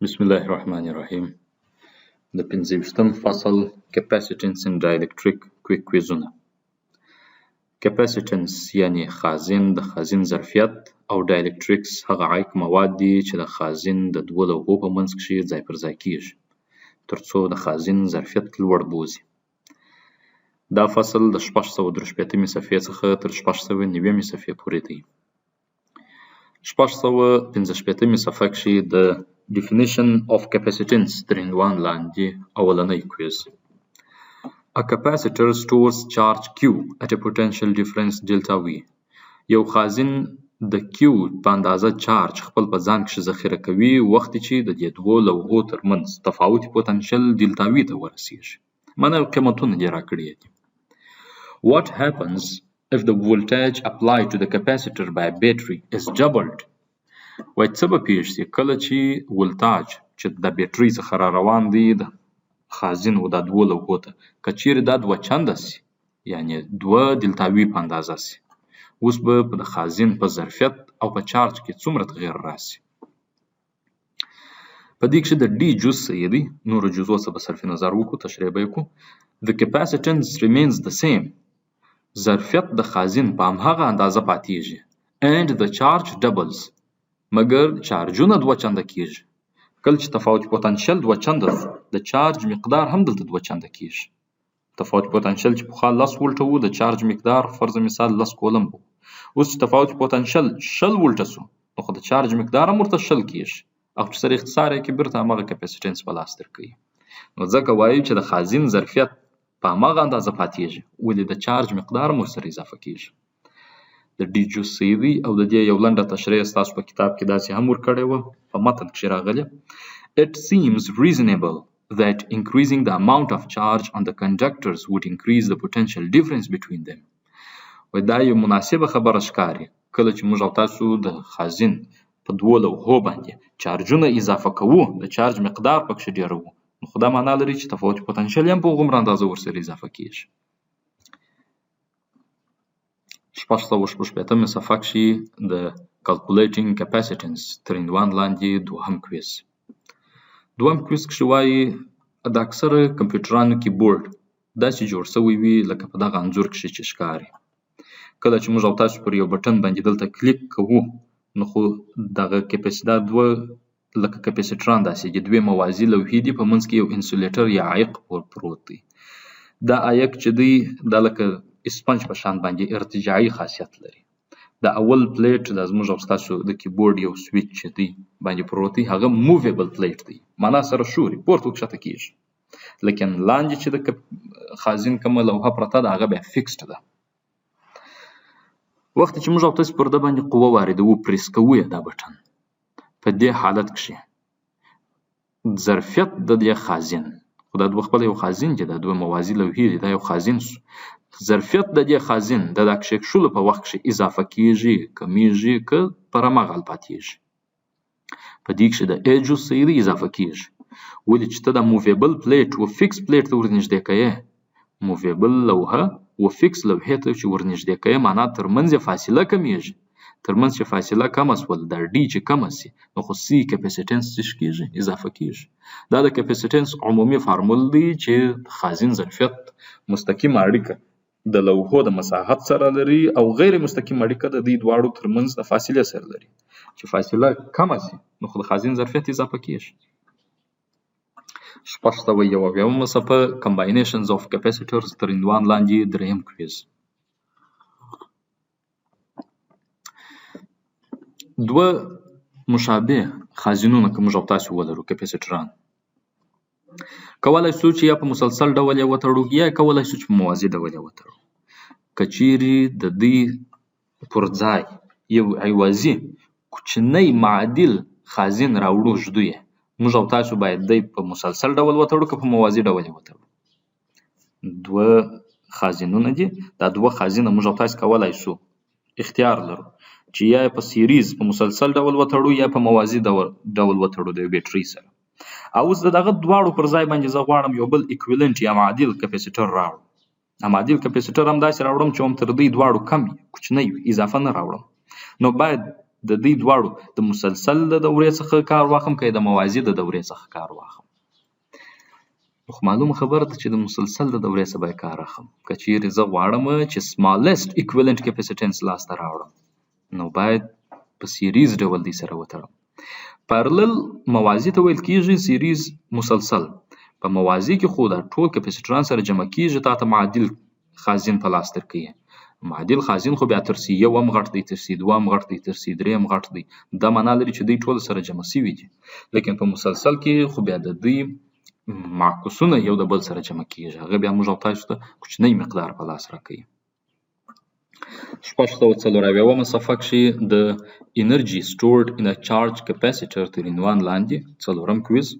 بسم الله الرحمن الرحیم. د 15م فصل Capacitance in Dielectric کویک کویزونه. Capacitance یعنی خازن د خازن ظرفیت او Dielectrics هغه عایق مواد دي چې د خازن د دوو لوحو په منځ کښي ځای پر ځای کیږي ترڅو د خازن ظرفیت لوړ بوځي. دا فصل د 663 صفحې څخه تر 690 صفحې پورې دی. 665 صفحه کښي د Definition of capacitance تر عنوان لاندې اولنی کویز. A capacitor stores charge Q at a potential difference delta V. یو خازن د Q په اندازه چارج خپل په ځان کښي ذخیره کوي وخت چې د دې دوو لوحو ترمنځ تفاوتي پوتنشل delta V ته ورسیږي. معنی قیمتونه دې راکړي دي. What happens if the voltage applied to the capacitor by a battery is doubled? وای څه به پیښ شي کله چې ولتاج چې د بیټرۍ څخه را روان دی د خازن و د دوو لوحو ته که چیرې دا دوه چنده سي یعنی دوه دلتا وي په اندازه سي اوس به په د خازن په ظرفیت او په چارج کې څومره تغیر راسي. په دې کښې د ډي جز څه دی نورو جزو څخه به صرف نظر وکړو تشریح به یې کړو. The capacitance remains the same. ظرفیت د خازن په همهغه اندازه پاتیږي and the charge doubles. مګر چارجونه دوه چنده کیږي. کله چې تفاوتي پوتنشل دوه چنده د چارج مقدار هم دلته دوه چنده کیږي. تفاوتي پوتنشل چې پخوا 10 ولټه وو د چارج مقدار فرض مثال 10 کولم وو. اوس چې تفاوتي پوتنشل 10 ولټه سو نو خو د چارج مقدار هم ورته 10 کیږي. او چې سره اختصار یې کې بیرته همغه کپاسیټنس په لاس درکوي. نو ځکه وایو چې د خازن ظرفیت په همغه اندازه پاتیږي ولې د چارج مقدار هم ورسره اضافه کیږي. د ډي جز څه دی او د دې یو لنډه تشریح ستاسو په کتاب کې داسې هم ورکړې وه په متن کښې راغلې. It seems reasonable that increasing the amount of charge on the conductors would increase the potential difference between them. وایي دا یو مناسبه خبره ښکاري کله چې موږ او تاسو د خازن په دوو لوحو باندې چارجونه اضافه کوو د چارج مقدار پکښې ډېروو نو خو دا معنا لري چې تفاوتي پوتنشل هم په هغومره اندازه ورسره اضافه کیږي. 665 صفحه کښې د Calculating Capacitance تر عنوان لاندې دوهم کویز. دوهم کویز کښې وایي د اکثره کمپیوټرانو کیبورډ داسې جوړ سوی وي لکه په دغه انځور کښې چې ښکاري. کله چې موږ او تاسو پر یو بټن باندې دلته کلیک کوو نو خو دغه کپاسیټر دوه لکه کپاسیټران داسې دي دوې موازي لوحې دي په منځ کې یو انسولیټر یا عایق پروت دی. دا عایق چې دی دا لکه اسپنج په شان باندې ارتجاعي خاصیت لري. د اول پلیټ د زموږ او ستاسو د کیبورډ یو سویچ چې دی باندې پروت دی هغه موویبل پلیټ دی معنا سره شوري پورته وکښته کیږي. لیکن لاندې چې د خازن کومه لوحه پرته ده هغه بیا فکسډ ده. وخت چې موږ او تاسو پر ده باندې قوه واردوو پریس کوو یې دا بټن په دې حالت کښې ظرفیت د دې خازن خو دا دوه خپله یو خازن چې دا دوه موازي لوحې دي دا یو خازن سو ظرفیت د دې خازن د دا کښېښولو په وخت کښې اضافه کیږي کمیږي که پر همغه حال پاتیږي. په دې کښې د ای جز څه دی اضافه کیږي ولې چې ته دا موویبل پلیټ و فکس پلیټ ته ورنږدې کوې موویبل لوحه و فکس لوحې ته چې ورنږدې کوې معنا ترمنځ یې فاصله کمیږي. ترمنځ چې فاصله کمه سول دا ډي چې کمه سي نو خو سی کپاسیټنس څه کیږي اضافه کیږي. دا د کپاسیټنس عمومي فارمول دی چې خازن ظرفیت مستقیم اړیکه د لوحو د مساحت سره لري او غیر مستقیم اړیکه د دې دواړو ترمنځ د فاصلې سره لري. چې فاصله کمه سي نو خو د خازن ظرفیت اضافه کیږي. 671 صفحه Combinations of Capacitors تر عنوان لاندې دریم کویز. دوه مشابه خازنونه که موږ او تاسو ولرو کپاسیټران کولی سو چې یا په مسلسل ډول یې وتړو یا کولی سو چې په موازي ډول یې وتړو. که چیرې د دې پر ځای یو عوضي کوچنی معادل خازن راوړو ږدو یې موږ او تاسو باید دی په مسلسل ډول وتړو که په موازي ډول یې وتړو. دوه خازنونه دي دا دوه خازنه موږ او تاسو کولی سو اختیار لرو چې یا په سیریز په مسلسل ډول وتړو یا په موازي ډول وتړو د یو بیټرۍ سره. او اوس د دغه دواړو پر ځای باندې زه غواړم یو بل اکویلنټ یا معادل کپاسیټر راوړم. معادل کپاسیټر هم داسې راوړم چې هم تر دې دواړو کم وي کوچنی وي اضافه نه راوړم. نو باید د دې دواړو د مسلسل د دورې څخه کار واخلم که د موازي د دورې څخه کار واخلم. خو معلومه خبره ده چې د مسلسل د دورې څخه باید کار اخلم. که چیرې زه غواړم چې smallest equivalent capacitance لاسته راوړم نو باید په سیریز ډول دې سره وتړم. پارلل موازي ته ویل کېږي، سیریز مسلسل. په موازي کې خو دا ټول کپاسیټران سره جمع کېږي، تا ته معادل خازن په لاس درکوي. معادل خازن خو بیا تر سی یو هم غټ دی، تر سی دوه هم غټ دی، تر سی درې هم غټ دی. دا معنا لري چې دوی ټول سره جمع شوي دي. لیکن په مسلسل کې خو بیا د دوی معکوسونه یو د بل سره جمع کېږي، هغه بیا موږ او تاسو ته کوچنی مقدار په لاس راکوي. 640 صفحه کښې د انرژي stored in a charge capacitor تر عنوان لاندې څلورم کویز.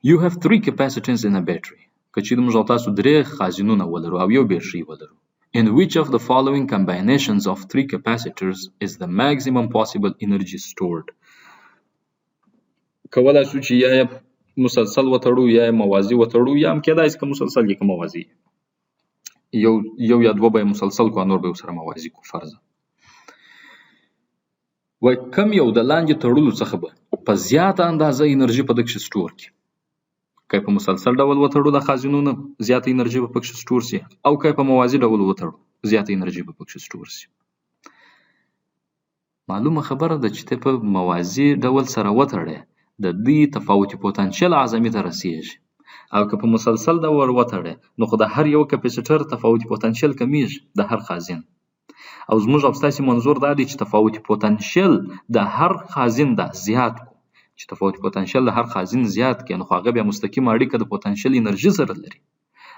You have 3 capacitors in a battery. که چیرې موږ او تاسو 3 خازنونه ولرو او یو بیټرۍ ولرو. In which of the following combinations of 3 capacitors is the maximum possible energy stored? کولای شو چې یا مسلسل وتړو یا موازي وتړو، یا هم کېدای شي که مسلسل یې که موازي یو یا دوه به یې مسلسل کو، نور به یې ورسره موازي کو فرضاً. وایي کم یو د لاندې تړلو څخه به په زیاته اندازه انرژي په ده کښې سټور کړي. که په مسلسل ډول وتړو د خازنونه زیاته انرژي به پکښې سټور سي، او که په موازي ډول وتړو زیاته انرژي به پکښې سټور سي. معلومه خبره ده چې ته په موازي ډول سره وتړې د دې تفاوتي پوتنشل اعظمي ته رسیږي، او که په مسلسل ډول وتړې نو خو د هر یو کپاسیټر تفاوتي پوتنشل کمیږي د هر خازن. او زموږ او ستاسې منظور دا دی چې تفاوتي پوتنشل د هر خازن ده زیات کو، چې تفاوتي پوتنشل د هر خازن زیات کړي نو خو هغه بیا مستقیمه اړیکه د پوتنشل انرژي سره لري.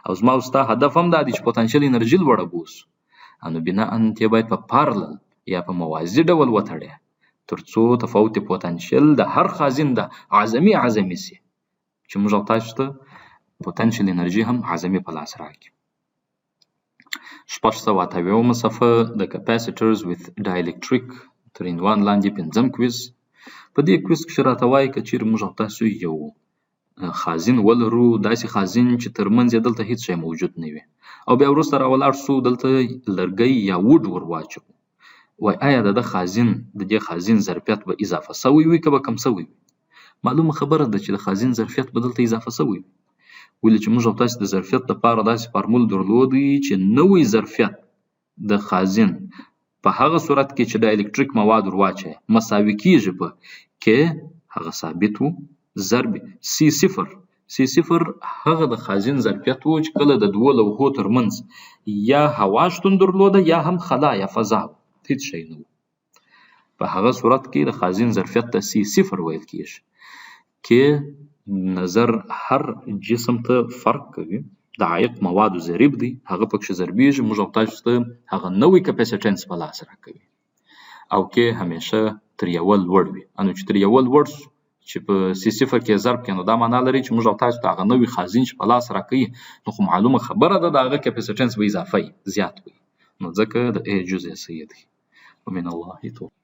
او زما او ستا هدف هم دا دی چې پوتنشل انرژي لوړه بوسو. نو بناءً ته باید په پارلل یا په موازي ډول وتړې تر څو تفاوتي پوتنشل د هر خازن د اعظمي سي، چې موږ او تاسو ته پوتنشل انرژي هم اعظمي په لاس راکړي. 688 صفحه د capacitors with dielectric تر عنوان لاندې 5م کویز. په دې کویز کښې راته وایي که چیرې موږ او تاسو یو خازن ولرو، داسې خازن چې ترمنځ یې دلته هېڅ شی موجود نه وي، او بیا وروسته راولاړ سو دلته لرګی یا وډ ور واچوو. وایي آیا د دې خازن ظرفیت به اضافه سوی وي که به کم سوی وي؟ معلومه خبره ده چې د خازن ظرفیت به دلته اضافه سوی وي، ولې چې موږ او تاسو د ظرفیت لپاره داسې فارمول درلودی چې نوی ظرفیت د خازن په هغه صورت کې چې د الکتریک مواد ور واچوي مساوي کېږي په کې هغه ثابت و ضرب C0. C0 هغه د خازن ظرفیت و چې کله د دوو لوحو ترمنځ یا هوا شتون درلوده یا هم خلا یا فضا و، هېڅ شی نه و. په هغه صورت کې د خازن ظرفیت ته C0 ویل کېږي کې نظر هر جسم ته فرق کوي، د عایق موادو ضریب دی، هغه پکښې ضربېږي، موږ او تاسو ته هغه نوی کپاسیټنس په لاس راکوي، او کې همیشه تر یوه لوړ وي. نو چې تر یوه لوړ سو چې په C0 کې ضرب کړي نو دا معنا لري چې موږ او تاسو ته هغه نوی خازن چې په لاس راکوي نو خو معلومه خبره ده د هغه کپاسیټنس به اضافه زیات وي، نو ځکه د A جزء سي دی. ومن الله توفیق.